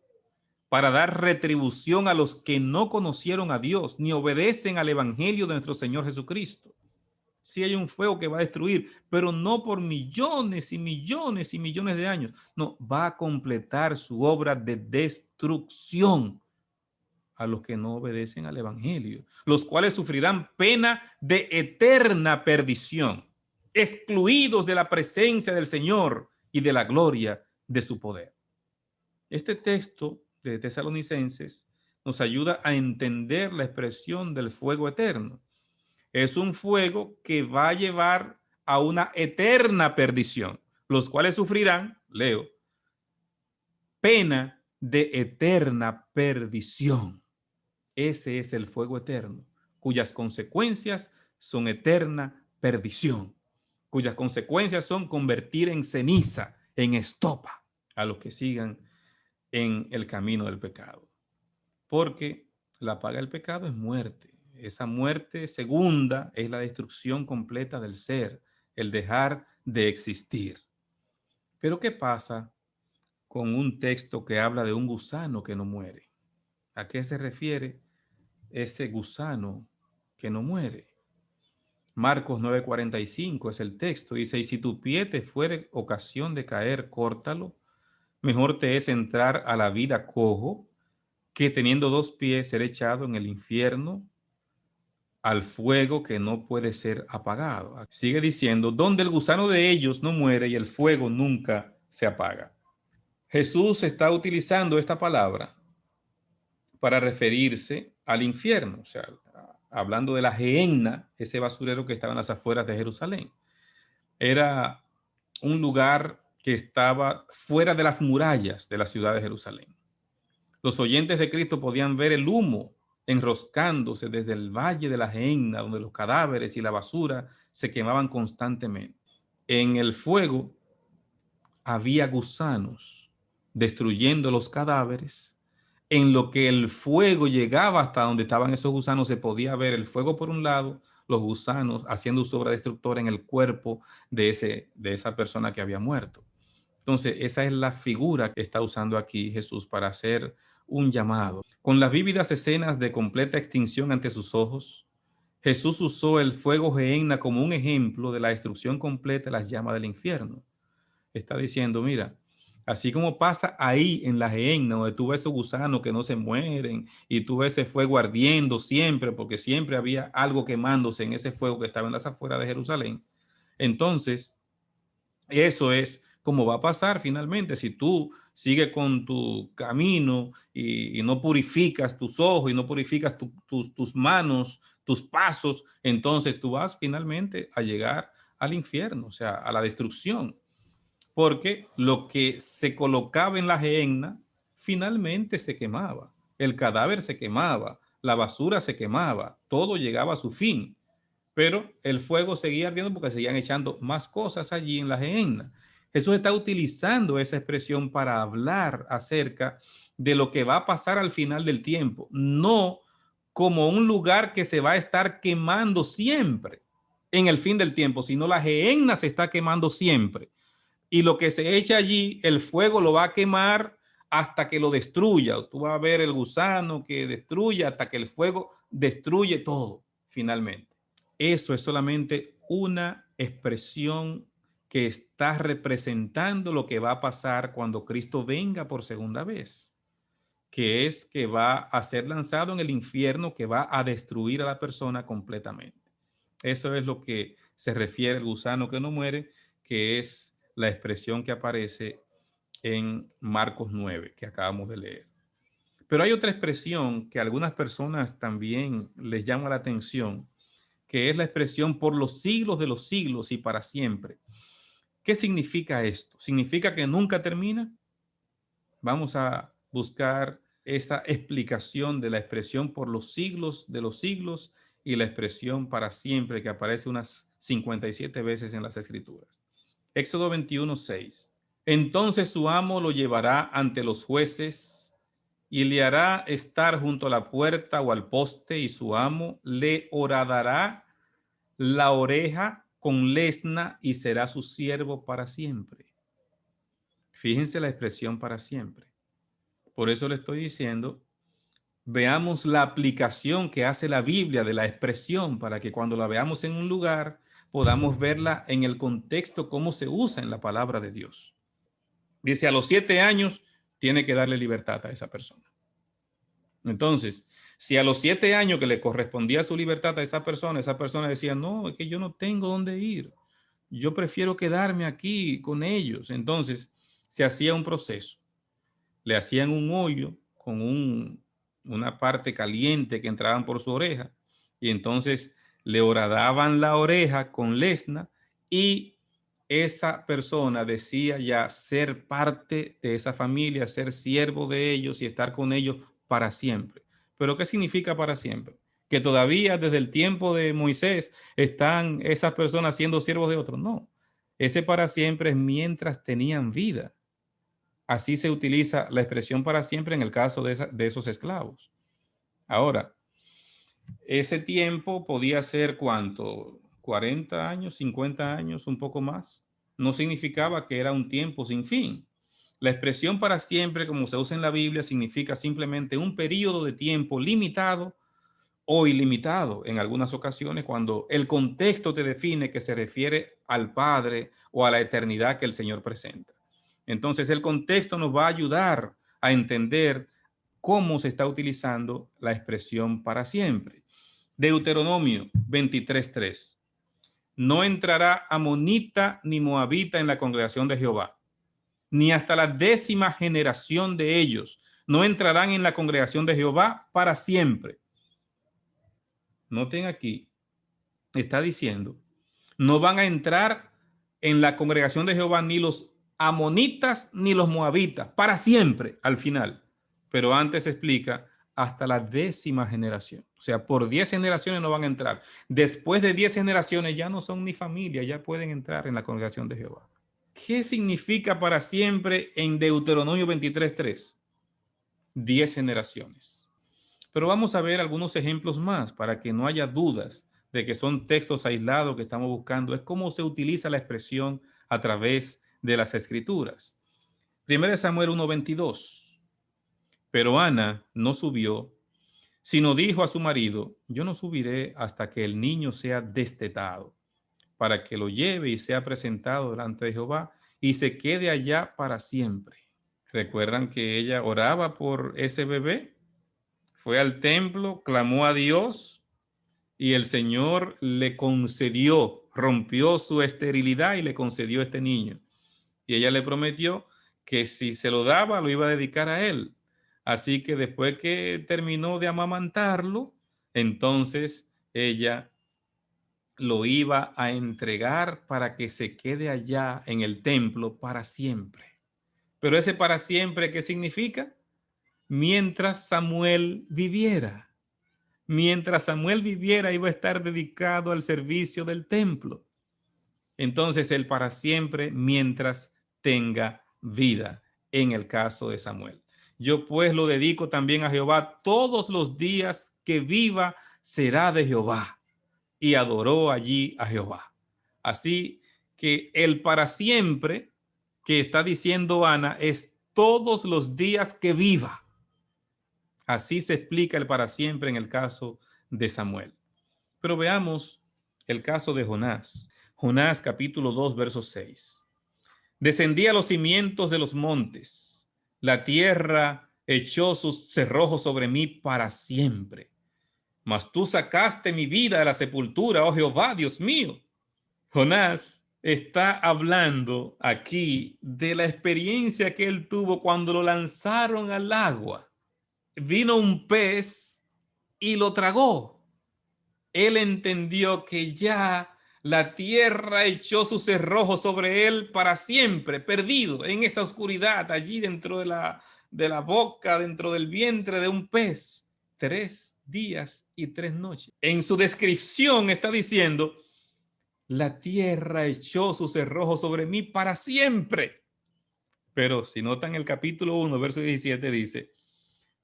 para dar retribución a los que no conocieron a Dios ni obedecen al evangelio de nuestro Señor Jesucristo. Sí hay un fuego que va a destruir, pero no por millones y millones y millones de años. No, va a completar su obra de destrucción a los que no obedecen al evangelio, los cuales sufrirán pena de eterna perdición, excluidos de la presencia del Señor y de la gloria de su poder. Este texto de Tesalonicenses nos ayuda a entender la expresión del fuego eterno. Es un fuego que va a llevar a una eterna perdición, los cuales sufrirán, leo, pena de eterna perdición. Ese es el fuego eterno, cuyas consecuencias son eterna perdición, cuyas consecuencias son convertir en ceniza, en estopa, a los que sigan en el camino del pecado. Porque la paga del pecado es muerte. Esa muerte segunda es la destrucción completa del ser, el dejar de existir. Pero ¿qué pasa con un texto que habla de un gusano que no muere? ¿A qué se refiere ese gusano que no muere? Marcos 9:45 es el texto. Dice, y si tu pie te fuere ocasión de caer, córtalo. Mejor te es entrar a la vida cojo que teniendo dos pies ser echado en el infierno al fuego que no puede ser apagado. Sigue diciendo, donde el gusano de ellos no muere y el fuego nunca se apaga. Jesús está utilizando esta palabra para referirse al infierno, o sea, hablando de la gehenna, ese basurero que estaba en las afueras de Jerusalén. Era un lugar que estaba fuera de las murallas de la ciudad de Jerusalén. Los oyentes de Cristo podían ver el humo enroscándose desde el valle de la gehenna, donde los cadáveres y la basura se quemaban constantemente. En el fuego había gusanos destruyendo los cadáveres. En lo que el fuego llegaba hasta donde estaban esos gusanos, se podía ver el fuego por un lado, los gusanos haciendo su obra destructora en el cuerpo de esa persona que había muerto. Entonces, esa es la figura que está usando aquí Jesús para hacer un llamado. Con las vívidas escenas de completa extinción ante sus ojos, Jesús usó el fuego gehenna como un ejemplo de la destrucción completa de las llamas del infierno. Está diciendo, mira, así como pasa ahí en la gehenna, donde tú ves esos gusanos que no se mueren y tú ves ese fuego ardiendo siempre, porque siempre había algo quemándose en ese fuego que estaba en las afueras de Jerusalén. Entonces, eso es como va a pasar finalmente si tú sigues con tu camino y no purificas tus ojos y no purificas tus manos, tus pasos, entonces tú vas finalmente a llegar al infierno, o sea, a la destrucción. Porque lo que se colocaba en la gehenna finalmente se quemaba. El cadáver se quemaba, la basura se quemaba, todo llegaba a su fin. Pero el fuego seguía ardiendo porque seguían echando más cosas allí en la gehenna. Jesús está utilizando esa expresión para hablar acerca de lo que va a pasar al final del tiempo, no como un lugar que se va a estar quemando siempre en el fin del tiempo, sino la gehenna se está quemando siempre. Y lo que se echa allí, el fuego lo va a quemar hasta que lo destruya. Tú vas a ver el gusano que destruye hasta que el fuego destruye todo finalmente. Eso es solamente una expresión que está representando lo que va a pasar cuando Cristo venga por segunda vez, que es que va a ser lanzado en el infierno, que va a destruir a la persona completamente. Eso es lo que se refiere al gusano que no muere, que es la expresión que aparece en Marcos 9, que acabamos de leer. Pero hay otra expresión que a algunas personas también les llama la atención, que es la expresión por los siglos de los siglos y para siempre. ¿Qué significa esto? ¿Significa que nunca termina? Vamos a buscar esa explicación de la expresión por los siglos de los siglos y la expresión para siempre, que aparece unas 57 veces en las Escrituras. Éxodo 21:6. Entonces su amo lo llevará ante los jueces y le hará estar junto a la puerta o al poste, y su amo le horadará la oreja con lesna y será su siervo para siempre. Fíjense la expresión para siempre. Por eso le estoy diciendo, veamos la aplicación que hace la Biblia de la expresión para que cuando la veamos en un lugar podamos verla en el contexto, cómo se usa en la palabra de Dios. Dice, a los 7 años tiene que darle libertad a esa persona. Entonces, si a los 7 años que le correspondía su libertad a esa persona decía, no, es que yo no tengo dónde ir, yo prefiero quedarme aquí con ellos. Entonces, se hacía un proceso. Le hacían un hoyo con una parte caliente que entraban por su oreja, y entonces le horadaban la oreja con lesna, y esa persona decía ya ser parte de esa familia, ser siervo de ellos y estar con ellos para siempre. ¿Pero qué significa para siempre? Que todavía desde el tiempo de Moisés están esas personas siendo siervos de otros. No, ese para siempre es mientras tenían vida. Así se utiliza la expresión para siempre en el caso de esos esclavos. Ahora, ese tiempo podía ser ¿cuánto? 40 años, 50 años, un poco más. No significaba que era un tiempo sin fin. La expresión para siempre, como se usa en la Biblia, significa simplemente un periodo de tiempo limitado o ilimitado en algunas ocasiones cuando el contexto te define que se refiere al Padre o a la eternidad que el Señor presenta. Entonces, el contexto nos va a ayudar a entender cómo se está utilizando la expresión para siempre. Deuteronomio 23:3. No entrará amonita ni moabita en la congregación de Jehová, ni hasta la 10ª generación de ellos. No entrarán en la congregación de Jehová para siempre. Noten aquí, está diciendo, no van a entrar en la congregación de Jehová ni los amonitas ni los moabitas, para siempre, al final. Pero antes explica hasta la 10ª generación. O sea, por 10 generaciones no van a entrar. Después de 10 generaciones ya no son ni familia, ya pueden entrar en la congregación de Jehová. ¿Qué significa para siempre en Deuteronomio 23:3? 10 generaciones. Pero vamos a ver algunos ejemplos más para que no haya dudas de que son textos aislados que estamos buscando. Es cómo se utiliza la expresión a través de las escrituras. 1 Samuel 1:22. Pero Ana no subió, sino dijo a su marido, yo no subiré hasta que el niño sea destetado, para que lo lleve y sea presentado delante de Jehová y se quede allá para siempre. ¿Recuerdan que ella oraba por ese bebé? Fue al templo, clamó a Dios y el Señor le concedió, rompió su esterilidad y le concedió este niño. Y ella le prometió que si se lo daba, lo iba a dedicar a él. Así que después que terminó de amamantarlo, entonces ella lo iba a entregar para que se quede allá en el templo para siempre. Pero ese para siempre, ¿qué significa? Mientras Samuel viviera. Mientras Samuel viviera, iba a estar dedicado al servicio del templo. Entonces, él para siempre, mientras tenga vida, en el caso de Samuel. Yo pues lo dedico también a Jehová, todos los días que viva será de Jehová. Y adoró allí a Jehová. Así que el para siempre que está diciendo Ana es todos los días que viva. Así se explica el para siempre en el caso de Samuel. Pero veamos el caso de Jonás. Jonás capítulo 2, verso 6. Descendí a los cimientos de los montes. La tierra echó sus cerrojos sobre mí para siempre. Mas tú sacaste mi vida de la sepultura, oh Jehová, Dios mío. Jonás está hablando aquí de la experiencia que él tuvo cuando lo lanzaron al agua. Vino un pez y lo tragó. Él entendió que ya la tierra echó sus cerrojos sobre él para siempre, perdido en esa oscuridad, allí dentro de la boca, dentro del vientre de un pez. 3 días y 3 noches. En su descripción está diciendo, la tierra echó sus cerrojos sobre mí para siempre. Pero si notan el capítulo 1, verso 17 dice,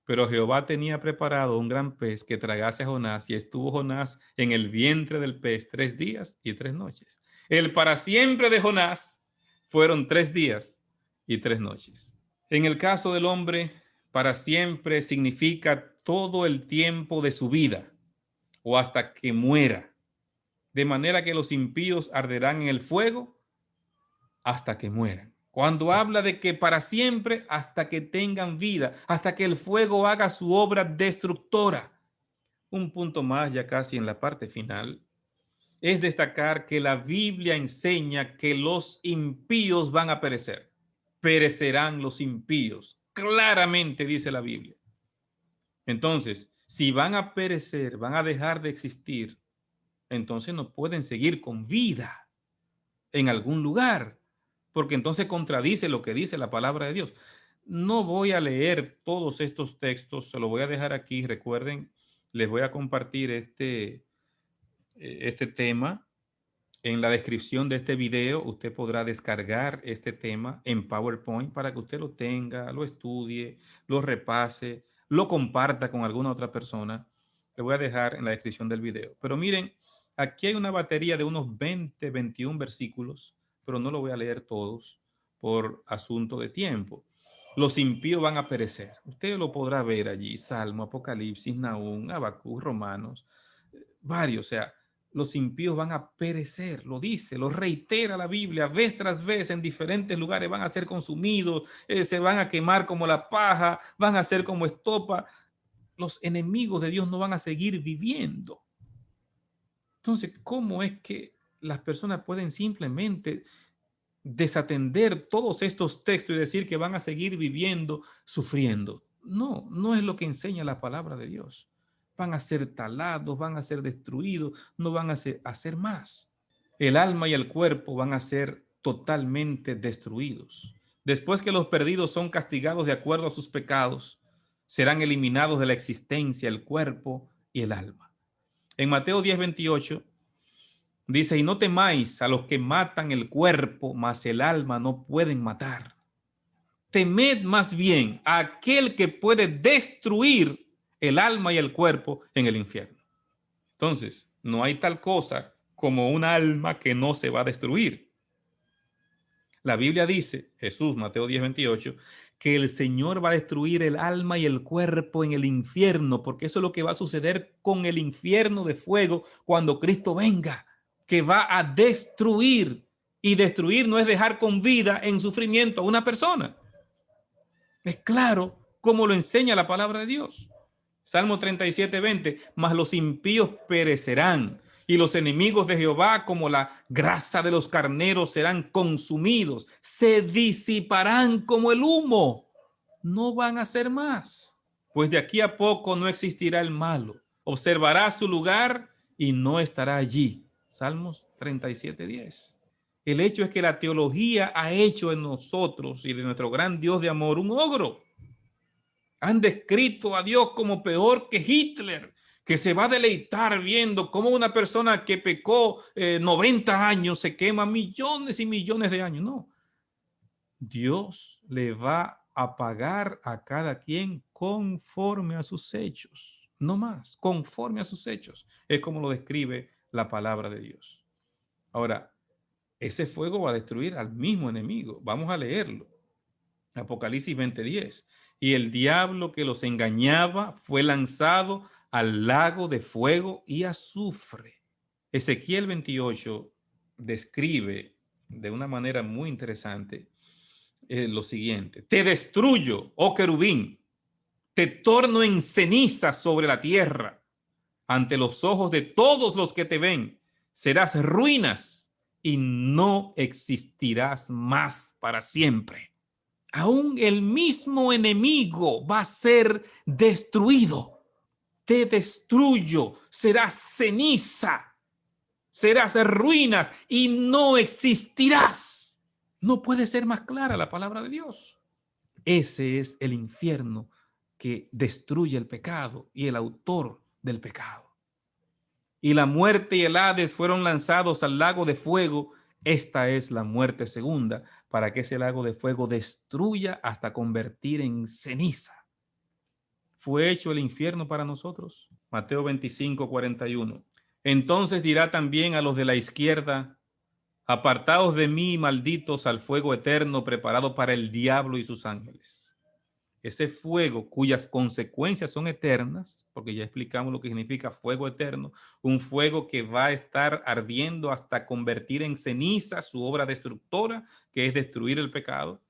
pero Jehová tenía preparado un gran pez que tragase a Jonás y estuvo Jonás en el vientre del pez 3 días y 3 noches. El para siempre de Jonás fueron 3 días y 3 noches. En el caso del hombre, para siempre significa todo el tiempo de su vida o hasta que muera. De manera que los impíos arderán en el fuego hasta que mueran. Cuando habla de que para siempre, hasta que tengan vida, hasta que el fuego haga su obra destructora. Un punto más, ya casi en la parte final, es destacar que la Biblia enseña que los impíos van a perecer. Perecerán los impíos. Claramente dice la Biblia. Entonces, si van a perecer, van a dejar de existir, entonces no pueden seguir con vida en algún lugar, porque entonces contradice lo que dice la palabra de Dios. No voy a leer todos estos textos, se lo voy a dejar aquí. Recuerden, les voy a compartir este tema en la descripción de este video. Usted podrá descargar este tema en PowerPoint para que usted lo tenga, lo estudie, lo repase, lo comparta con alguna otra persona. Le voy a dejar en la descripción del video. Pero miren, aquí hay una batería de unos 20, 21 versículos, pero no lo voy a leer todos por asunto de tiempo. Los impíos van a perecer. Usted lo podrá ver allí, Salmo, Apocalipsis, Nahum, Habacuc, Romanos, varios. O sea, los impíos van a perecer, lo dice, lo reitera la Biblia, vez tras vez en diferentes lugares van a ser consumidos, se van a quemar como la paja, van a ser como estopa. Los enemigos de Dios no van a seguir viviendo. Entonces, ¿cómo es que las personas pueden simplemente desatender todos estos textos y decir que van a seguir viviendo sufriendo? No, no es lo que enseña la palabra de Dios. Van a ser talados, van a ser destruidos, no van a ser más. El alma y el cuerpo van a ser totalmente destruidos. Después que los perdidos son castigados de acuerdo a sus pecados, serán eliminados de la existencia el cuerpo y el alma. En Mateo 10:28 dice, y no temáis a los que matan el cuerpo, mas el alma no pueden matar. Temed más bien a aquel que puede destruir el alma y el cuerpo en el infierno. Entonces, no hay tal cosa como un alma que no se va a destruir. La Biblia dice, Jesús, Mateo 10:28, que el Señor va a destruir el alma y el cuerpo en el infierno, porque eso es lo que va a suceder con el infierno de fuego cuando Cristo venga, que va a destruir. Y destruir no es dejar con vida en sufrimiento a una persona. Es claro como lo enseña la palabra de Dios. Salmo 37:20, mas los impíos perecerán y los enemigos de Jehová como la grasa de los carneros serán consumidos, se disiparán como el humo, no van a ser más. Pues de aquí a poco no existirá el malo, observará su lugar y no estará allí. Salmos 37:10. El hecho es que la teología ha hecho en nosotros y de nuestro gran Dios de amor un ogro. Han descrito a Dios como peor que Hitler, que se va a deleitar viendo cómo una persona que pecó 90 años se quema millones y millones de años. No, Dios le va a pagar a cada quien conforme a sus hechos, no más, conforme a sus hechos. Es como lo describe la palabra de Dios. Ahora, ese fuego va a destruir al mismo enemigo. Vamos a leerlo. Apocalipsis 20:10. Y el diablo que los engañaba fue lanzado al lago de fuego y azufre. Ezequiel 28 describe de una manera muy interesante lo siguiente. Te destruyo, oh querubín, te torno en ceniza sobre la tierra. Ante los ojos de todos los que te ven, serás ruinas y no existirás más para siempre. Aún el mismo enemigo va a ser destruido. Te destruyo, serás ceniza, serás ruinas y no existirás. No puede ser más clara la palabra de Dios. Ese es el infierno que destruye el pecado y el autor del pecado. Y la muerte y el Hades fueron lanzados al lago de fuego. Esta es la muerte segunda, para que ese lago de fuego destruya hasta convertir en ceniza. ¿Fue hecho el infierno para nosotros? Mateo 25:41. Entonces dirá también a los de la izquierda, apartaos de mí, malditos, al fuego eterno preparado para el diablo y sus ángeles. Ese fuego cuyas consecuencias son eternas, porque ya explicamos lo que significa fuego eterno, un fuego que va a estar ardiendo hasta convertir en ceniza su obra destructora, que es destruir el pecado.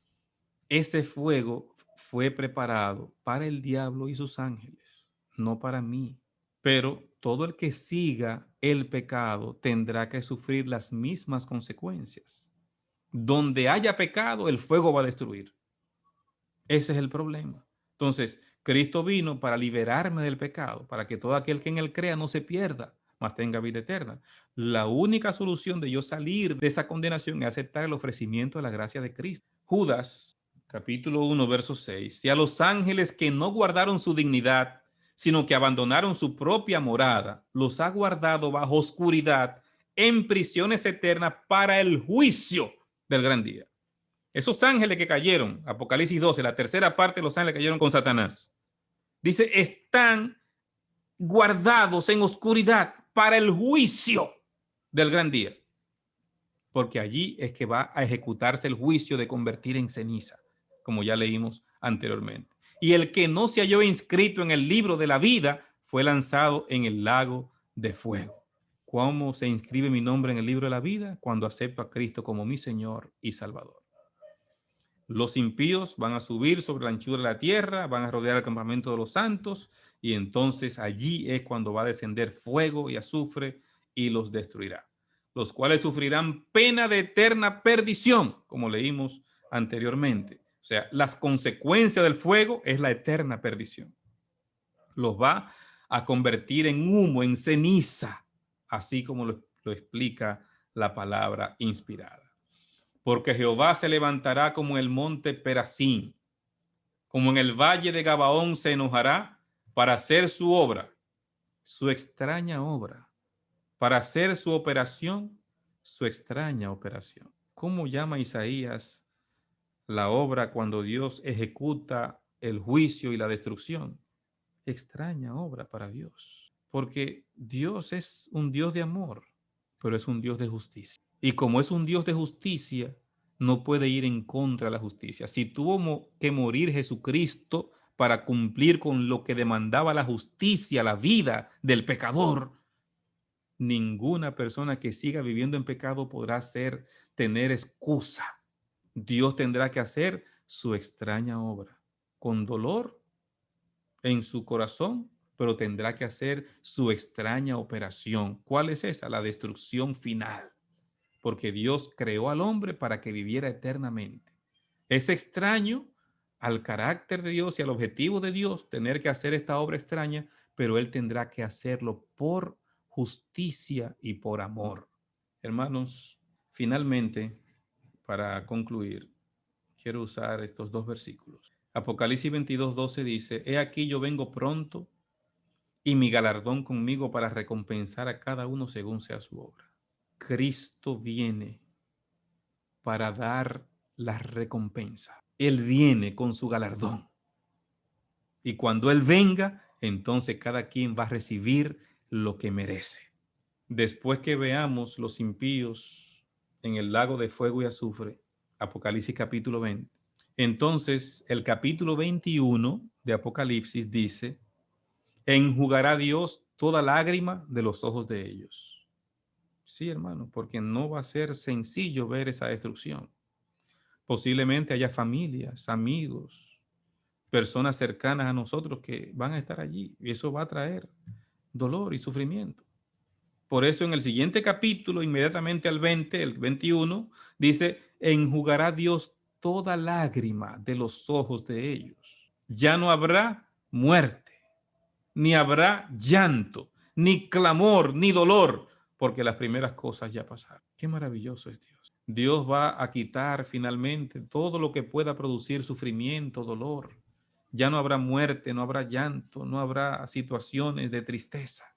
Ese fuego fue preparado para el diablo y sus ángeles, no para mí. Pero todo el que siga el pecado tendrá que sufrir las mismas consecuencias. Donde haya pecado, el fuego va a destruir. Ese es el problema. Entonces, Cristo vino para liberarme del pecado, para que todo aquel que en él crea no se pierda, mas tenga vida eterna. La única solución de yo salir de esa condenación es aceptar el ofrecimiento de la gracia de Cristo. Judas, capítulo 1, verso 6. Y a los ángeles que no guardaron su dignidad, sino que abandonaron su propia morada, los ha guardado bajo oscuridad en prisiones eternas para el juicio del gran día. Esos ángeles que cayeron, Apocalipsis 12, la tercera parte de los ángeles que cayeron con Satanás, dice, están guardados en oscuridad para el juicio del gran día. Porque allí es que va a ejecutarse el juicio de convertir en ceniza, como ya leímos anteriormente. Y el que no se halló inscrito en el libro de la vida fue lanzado en el lago de fuego. ¿Cómo se inscribe mi nombre en el libro de la vida? Cuando acepto a Cristo como mi Señor y Salvador. Los impíos van a subir sobre la anchura de la tierra, van a rodear el campamento de los santos, y entonces allí es cuando va a descender fuego y azufre y los destruirá, los cuales sufrirán pena de eterna perdición, como leímos anteriormente. O sea, las consecuencias del fuego es la eterna perdición. Los va a convertir en humo, en ceniza, así como lo explica la palabra inspirada. Porque Jehová se levantará como en el monte Perazín, como en el valle de Gabaón se enojará para hacer su obra, su extraña obra, para hacer su operación, su extraña operación. ¿Cómo llama Isaías la obra cuando Dios ejecuta el juicio y la destrucción? Extraña obra para Dios, porque Dios es un Dios de amor, pero es un Dios de justicia. Y como es un Dios de justicia, no puede ir en contra de la justicia. Si tuvo que morir Jesucristo para cumplir con lo que demandaba la justicia, la vida del pecador, ninguna persona que siga viviendo en pecado podrá tener excusa. Dios tendrá que hacer su extraña obra con dolor en su corazón, pero tendrá que hacer su extraña operación. ¿Cuál es esa? La destrucción final. Porque Dios creó al hombre para que viviera eternamente. Es extraño al carácter de Dios y al objetivo de Dios tener que hacer esta obra extraña, pero Él tendrá que hacerlo por justicia y por amor. Hermanos, finalmente, para concluir, quiero usar estos dos versículos. Apocalipsis 22:12 dice: He aquí yo vengo pronto y mi galardón conmigo para recompensar a cada uno según sea su obra. Cristo viene para dar la recompensa. Él viene con su galardón. Y cuando Él venga, entonces cada quien va a recibir lo que merece. Después que veamos los impíos en el lago de fuego y azufre, Apocalipsis capítulo 20, entonces el capítulo 21 de Apocalipsis dice: enjugará Dios toda lágrima de los ojos de ellos. Sí, hermano, porque no va a ser sencillo ver esa destrucción. Posiblemente haya familias, amigos, personas cercanas a nosotros que van a estar allí, y eso va a traer dolor y sufrimiento. Por eso en el siguiente capítulo, inmediatamente al 20, el 21, dice: enjugará Dios toda lágrima de los ojos de ellos. Ya no habrá muerte, ni habrá llanto, ni clamor, ni dolor, porque las primeras cosas ya pasaron. Qué maravilloso es Dios. Dios va a quitar finalmente todo lo que pueda producir sufrimiento, dolor. Ya no habrá muerte, no habrá llanto, no habrá situaciones de tristeza,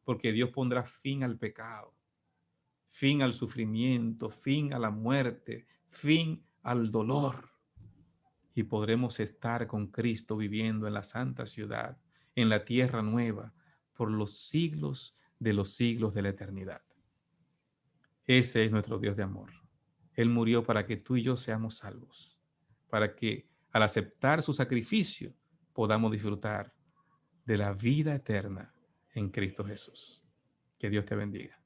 porque Dios pondrá fin al pecado, fin al sufrimiento, fin a la muerte, fin al dolor. Y podremos estar con Cristo viviendo en la santa ciudad, en la tierra nueva, por los siglos de la eternidad. Ese es nuestro Dios de amor. Él murió para que tú y yo seamos salvos, para que al aceptar su sacrificio podamos disfrutar de la vida eterna en Cristo Jesús. Que Dios te bendiga.